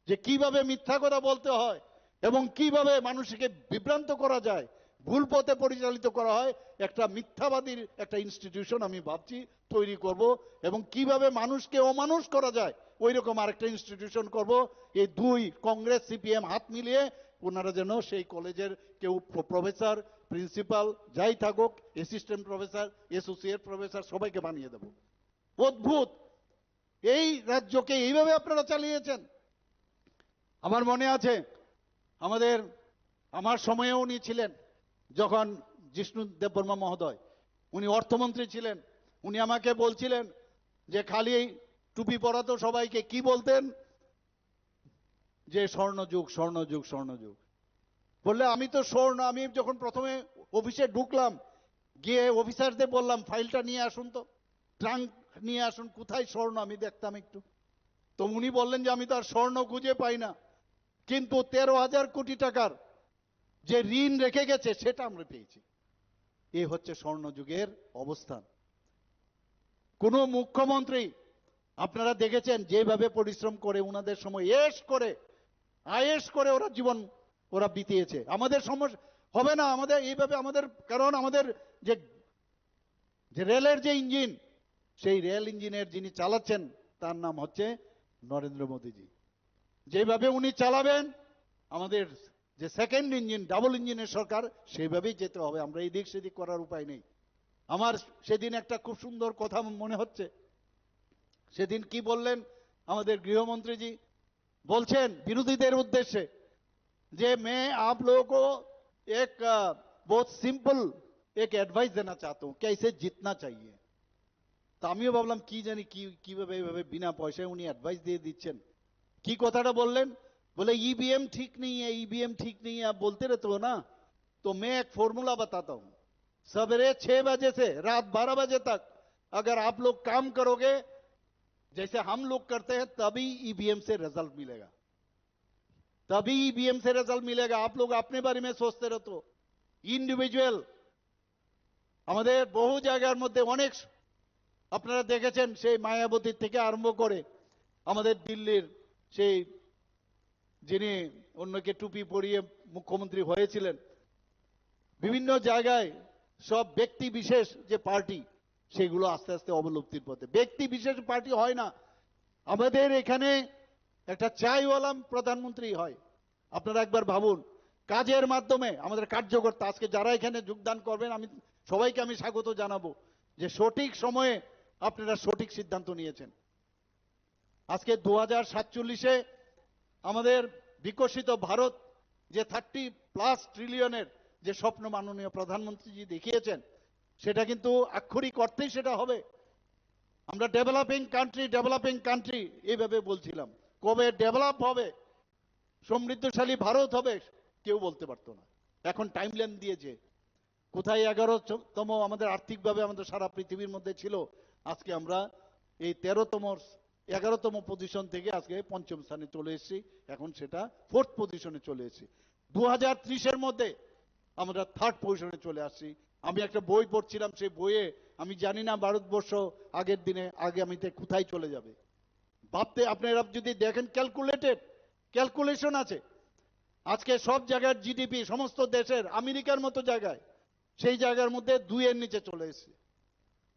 যে কিভাবে মিথ্যা কথা বলতে হয় এবং কিভাবে মানুষকে বিভ্রান্ত করা যায়, ভুল পথে পরিচালিত করা হয়। একটা মিথ্যাবাদীর একটা ইনস্টিটিউশন আমি ভাবছি তৈরি করব, এবং কিভাবে মানুষকে অমানুষ করা যায় ওই রকম আরেকটা ইনস্টিটিউশন করব। এই দুই কংগ্রেস সিপিএম হাত মিলিয়ে ওনারা যেন সেই কলেজের কেউ প্রফেসর, প্রিন্সিপাল যাই থাকুক, অ্যাসিস্ট্যান্ট প্রফেসর, অ্যাসোসিয়েট প্রফেসর সবাইকে বানিয়ে দেব। অদ্ভুত, এই রাজ্যকে এইভাবে আপনারা চালিয়েছেন। আমার মনে আছে আমার সময়েও উনি ছিলেন, যখন জিষ্ণু দেববর্মা মহোদয় উনি অর্থমন্ত্রী ছিলেন, উনি আমাকে বলছিলেন যে খালি টুপি পরাতো সবাইকে, কি বলতেন যে স্বর্ণযুগ স্বর্ণযুগ স্বর্ণযুগ বললে, আমি তো আমি যখন প্রথমে অফিসে ঢুকলাম, গিয়ে অফিসারদের বললাম ফাইলটা নিয়ে আসুন, তো ট্রাঙ্ক নিয়ে আসুন, কোথায় স্বর্ণ আমি দেখতাম একটু। তো উনি বললেন যে আমি তো আর স্বর্ণ খুঁজে পাই না, কিন্তু 13,000 কোটি টাকার যে ঋণ রেখে গেছে সেটা আমরা পেয়েছি। এই হচ্ছে স্বর্ণযুগের অবস্থান। কোন মুখ্যমন্ত্রী আপনারা দেখেছেন যেভাবে পরিশ্রম করে ওনাদের সময় আয়েশ করে ওরা জীবন ওরা বিতিয়েছে। আমাদের সমস্যা হবে না আমাদের এইভাবে, আমাদের কারণ আমাদের যে রেলের যে ইঞ্জিন, সেই রেল ইঞ্জিনের যিনি চালাচ্ছেন তার নাম হচ্ছে নরেন্দ্র মোদীজি। যেভাবে উনি চালাবেন, আমাদের যে সেকেন্ড ইঞ্জিন, ডাবল ইঞ্জিনের সরকার, সেইভাবেই যেতে হবে। আমরা এদিক সেদিক করার উপায় নেই। আমার সেদিন একটা খুব সুন্দর কথা মনে হচ্ছে, সেদিন কি বললেন আমাদের গৃহমন্ত্রীজি, বলছেন বিরোধীদের উদ্দেশ্যে যে मैं आप लोगों को एक बहुत सिंपल एक एडवाइस देना चाहता हूं, कैसे जीतना चाहिए। তো আমিও ভাবলাম কি জানি কিভাবে এইভাবে বিনা পয়সায় উনি অ্যাডভাইস দিয়ে দিচ্ছেন। কি কথাটা বললেন, बोले ईवीएम ठीक नहीं है, ईवीएम ठीक नहीं है, आप बोलते रहते हो ना, तो मैं एक फॉर्मूला बताता हूं। सवेरे 6 बजे से रात 12 बजे तक अगर आप लोग काम करोगे जैसे हम लोग करते हैं, तभी ईवीएम से रिजल्ट मिलेगा, तभी ईवीएम से रिजल्ट मिलेगा। आप लोग अपने बारे में सोचते रहते हो, ইন্ডিভিজুয়াল আমাদের বহু জায়গার মধ্যে অনেক আপনারা দেখেছেন, সেই মায়াবতীর থেকে আরম্ভ করে আমাদের দিল্লির সেই যিনি অন্যকে টুপি পরিয়ে মুখ্যমন্ত্রী হয়েছিলেন, বিভিন্ন জায়গায় সব ব্যক্তি বিশেষ যে পার্টি, সেগুলো আস্তে আস্তে অবলুপ্তির পথে। ব্যক্তি বিশেষ পার্টি হয় না, আমাদের এখানে একটা চাইওয়ালা প্রধানমন্ত্রী হয়। আপনারা একবার ভাবুন, কাজের মাধ্যমে আমাদের কার্যকর্তা আজকে যারা এখানে যোগদান করবেন, আমি সবাইকে আমি স্বাগত জানাবো যে সঠিক সময়ে আপনারা সঠিক সিদ্ধান্ত নিয়েছেন। আজকে 2047-এ আমাদের বিকশিত ভারত যে 30+ ট্রিলিয়নের যে স্বপ্ন মাননীয় প্রধানমন্ত্রীজি দেখিয়েছেন, সেটা কিন্তু আক্ষরিক অর্থেই সেটা হবে। আমরা ডেভেলপিং কান্ট্রি এইভাবে বলছিলাম, কবে ডেভেলপ হবে, সমৃদ্ধশালী ভারত হবে, কেউ বলতে পারতো না। এখন টাইমলাইন দিয়েছে, কোথায় 11তম আমাদের আর্থিকভাবে আমাদের সারা পৃথিবীর মধ্যে ছিল, আজকে আমরা এই 11তম পজিশন থেকে আজকে 5ম স্থানে চলে এসেছি, এখন সেটা 4th পজিশনে চলে এসেছি। 2030-এর মধ্যে আমরা 3rd পজিশনে চলে আসছি। আমি একটা বই পড়ছিলাম, সেই বইয়ে আমি জানি না ভারতবর্ষ আগের দিনে আগামীতে কোথায় চলে যাবে। ভাবতে আপনারা যদি দেখেন, ক্যালকুলেশন আছে, আজকে সব জায়গার জিডিপি সমস্ত দেশের আমেরিকার মতো জায়গায়, সেই জায়গার মধ্যে 2-এর নিচে চলে এসেছে।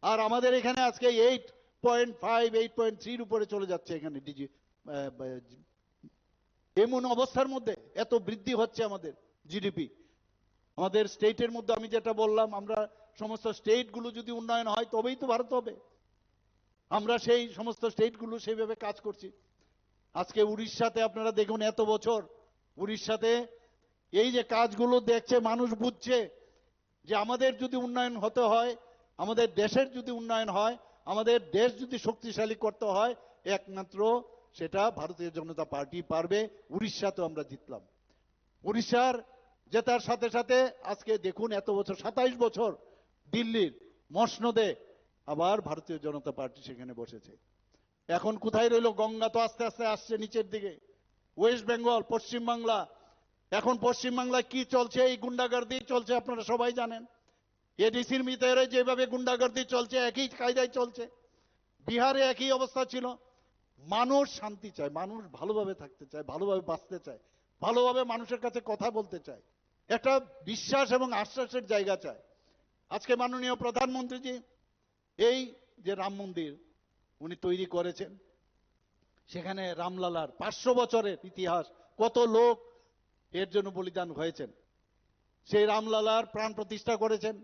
আর আমাদের এখানে আজকে 8.5 8.3-র উপরে চলে যাচ্ছে এখানে এমন অবস্থার মধ্যে এত বৃদ্ধি হচ্ছে আমাদের জিডিপি। আমাদের স্টেটের মধ্যে আমি যেটা বললাম, আমরা সমস্ত স্টেটগুলো যদি উন্নয়ন হয় তবেই তো ভারত হবে। আমরা সেই সমস্ত স্টেটগুলো সেইভাবে কাজ করছি। আজকে উড়িষ্যাতে আপনারা দেখুন, এত বছর উড়িষ্যাতে এই যে কাজগুলো দেখছে, মানুষ বুঝছে যে আমাদের যদি উন্নয়ন হতে হয়, আমাদের দেশের যদি উন্নয়ন হয়, আমাদের দেশ যদি শক্তিশালী করতে হয়, একমাত্র সেটা ভারতীয় জনতা পার্টি পারবে। উড়িষ্যাতেও আমরা জিতলাম। উড়িষ্যার জেতার সাথে সাথে আজকে দেখুন, এত বছর 27 বছর দিল্লির মসনদে আবার ভারতীয় জনতা পার্টি সেখানে বসেছে। এখন কোথায় রইল? গঙ্গা তো আস্তে আস্তে আসছে নিচের দিকে। ওয়েস্ট বেঙ্গল, পশ্চিমবাংলা, এখন পশ্চিমবাংলায় কি চলছে? এই গুন্ডাগর্দি চলছে, আপনারা সবাই জানেন। এডিসির ভিতরে যেভাবে গুন্ডাগর্দি চলছে, একই কায়দায় চলছে। বিহারে একই অবস্থা ছিল। মানুষ শান্তি চায়, মানুষ ভালোভাবে থাকতে চায়, ভালোভাবে বাঁচতে চায়, ভালোভাবে মানুষের কাছে কথা বলতে চায়, একটা বিশ্বাস এবং আশ্বাসের জায়গা চায়। আজকে মাননীয় প্রধানমন্ত্রীজি এই যে রাম মন্দির উনি তৈরি করেছেন, সেখানে রামলালার 500 বছরের ইতিহাস, কত লোক এর জন্য বলিদান হয়েছেন। সেই রামলালার প্রাণ প্রতিষ্ঠা করেছেন,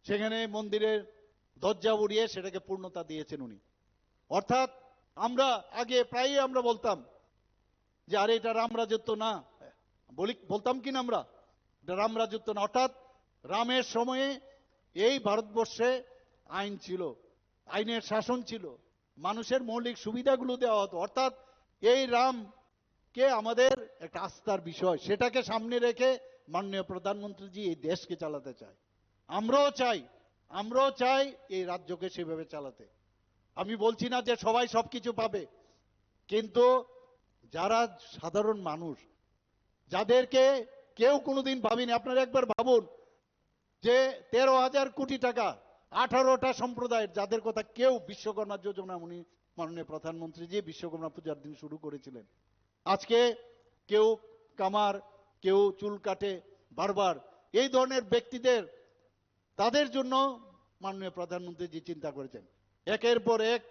সেখানে মন্দিরের দরজা উড়িয়ে সেটাকে পূর্ণতা দিয়েছেন উনি। অর্থাৎ আমরা আগে প্রায়ই আমরা বলতাম যে আরে এটা রাম রাজত্ব না, বলতাম কিনা আমরা, এটা রাম রাজত্ব না। অর্থাৎ রামের সময়ে এই ভারতবর্ষে আইন ছিল, আইনের শাসন ছিল, মানুষের মৌলিক সুবিধাগুলো দেওয়া হতো। অর্থাৎ এই রামকে আমাদের একটা আস্থার বিষয়, সেটাকে সামনে রেখে মাননীয় প্রধানমন্ত্রীজি এই দেশকে চালাতে চায়। আমরাও চাই এই রাজ্যকে সেভাবে চালাতে। আমি বলছি না যে সবাই সবকিছু পাবে, কিন্তু যারা সাধারণ মানুষ, যাদেরকে কেউ কোনোদিন ভাবেনি, আপনারা একবার ভাবুন যে 13,000 কোটি টাকা 18টা সম্প্রদায়ের, যাদের কথা কেউ, বিশ্বকর্মা যোজনা উনি মাননীয় প্রধানমন্ত্রীজি বিশ্বকর্মা পূজার দিন শুরু করেছিলেন। আজকে কেউ কামার, কেউ চুল কাটে বারবার, এই ধরনের ব্যক্তিদের, তাদের জন্য মাননীয় প্রধানমন্ত্রীজি চিন্তা করেছেন, একের পর এক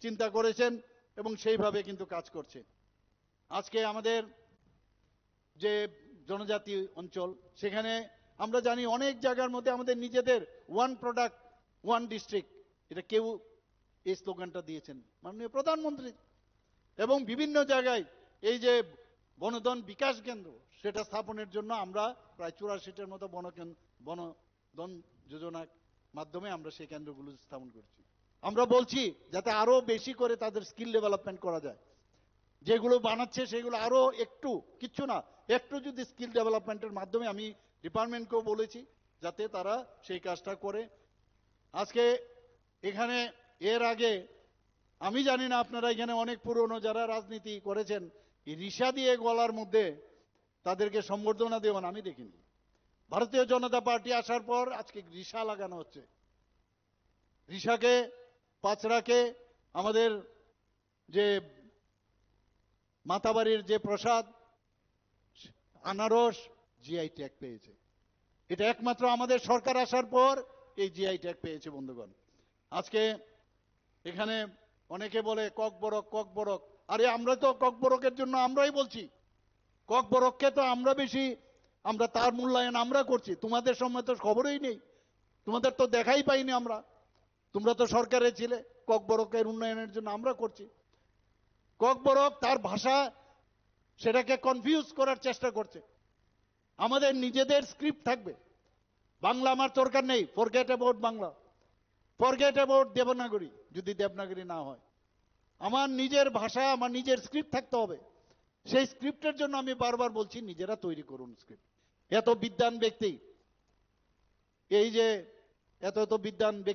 চিন্তা করেছেন এবং সেইভাবে কিন্তু কাজ করছে। আজকে আমাদের যে জনজাতি অঞ্চল, সেখানে আমরা জানি অনেক জায়গার মধ্যে আমাদের নিজেদের ওয়ান প্রোডাক্ট ওয়ান ডিস্ট্রিক্ট, এটা কেউ এই স্লোগানটা দিয়েছেন মাননীয় প্রধানমন্ত্রী। এবং বিভিন্ন জায়গায় এই যে বনধন বিকাশ কেন্দ্র, সেটা স্থাপনের জন্য আমরা প্রায় 84টার মতো বনধন যোজনার মাধ্যমে আমরা সেই কেন্দ্রগুলো স্থাপন করছি। আমরা বলছি যাতে আরো বেশি করে তাদের স্কিল ডেভেলপমেন্ট করা যায়, যেগুলো বানাচ্ছে সেগুলো আরো একটু, কিচ্ছু না, একটু যদি স্কিল ডেভেলপমেন্টের মাধ্যমে, আমি ডিপার্টমেন্টকেও বলেছি যাতে তারা সেই কাজটা করে। আজকে এখানে এর আগে আমি জানি না, আপনারা এখানে অনেক পুরনো যারা রাজনীতি করেছেন, এই রিসা দিয়ে গলার মধ্যে তাদেরকে সম্বর্ধনা দেওয়ান আমি দেখিনি। ভারতীয় জনতা পার্টি আসার পর আজকে রিসা লাগানো হচ্ছে। রিসাকে, পাঁচড়াকে, আমাদের যে মাতাবাড়ির যে প্রসাদ আনারস, জিআই ট্যাগ পেয়েছে। এটা একমাত্র আমাদের সরকার আসার পর এই জিআই ট্যাগ পেয়েছে। বন্ধুগণ, আজকে এখানে অনেকে বলে কক বরক, আরে আমরা তো ককবরকের জন্য আমরাই বলছি, ককবরককে তো আমরা তার মূল্যায়ন আমরা করছি, তোমাদের সময় তো খবরই নেই, তোমাদের তো দেখাই পাইনি আমরা, তোমরা তো সরকারে ছিলে, ককবরকের উন্নয়নের জন্য আমরা করছি। ককবরক তার ভাষা সেটাকে কনফিউজ করার চেষ্টা করছে। আমাদের নিজেদের স্ক্রিপ্ট থাকবে, বাংলা আমার দরকার নেই, forget about Bangla, forget about Devanagari, যদি দেবনাগরী না হয়, আমার নিজের ভাষা, আমার নিজের স্ক্রিপ্ট থাকতে হবে। সেই স্ক্রিপ্টের জন্য আমি বারবার বলছি নিজেরা তৈরি করুন স্ক্রিপ্ট। এত বিদ্বান ব্যক্তি, এই যে এত বিদ্বান ব্যক্তি